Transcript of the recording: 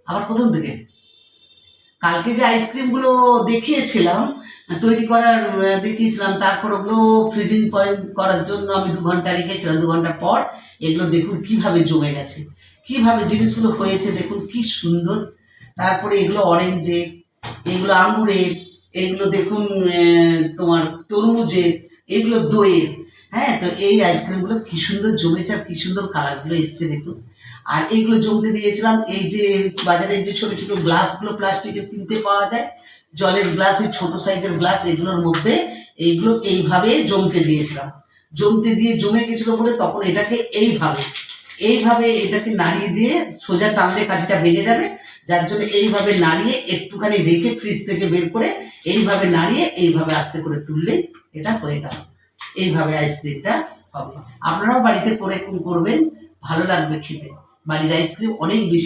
আবার প্রথম থেকে। কালকে যে আইসক্রিমগুলো দেখিয়েছিলাম, তৈরি করার দেখিয়েছিলাম, তারপর ওগুলো ফ্রিজিং পয়েন্ট করার জন্য আমি 2 ঘন্টা রেখেছিলাম। 2 ঘন্টা পর এগুলো দেখুন কিভাবে জমে গেছে, কিভাবে জিনিসগুলো হয়েছে দেখুন কি সুন্দর। তারপরে এগুলো অরেঞ্জের, এগুলো আঙুরের, এগুলো দেখুন তোমার তরমুজের, এগুলো দইয়ের। হ্যাঁ, তো এই আইসক্রিমগুলো কি সুন্দর জমেছে আর কি সুন্দর কালারগুলো এসছে দেখুন। আর এইগুলো জমতে দিয়েছিলাম এই যে বাজারে যে ছোট ছোট গ্লাসগুলো প্লাস্টিকের কিনতে পাওয়া যায়, জলের গ্লাস, এই ছোট সাইজের গ্লাস, এগুলোর মধ্যে এইগুলো এইভাবে জমতে দিয়েছিলাম। জমতে দিয়ে জমে গেছিলো বলে তখন এটাকে এইভাবে এইভাবে এটাকে নাড়িয়ে দিয়ে, সোজা টানলে কাঠিটা ভেঙে যাবে, যার জন্য এইভাবে নাড়িয়ে একটুখানি রেখে ফ্রিজ থেকে বের করে এইভাবে নাড়িয়ে এইভাবে আস্তে করে তুললে এটা হয়ে গেল। এইভাবে আইসক্রিমটা হবে। আপনারাও বাড়িতে করে করবেন, ভালো লাগবে খেতে। বাড়ির আইসক্রিম অনেক বেশি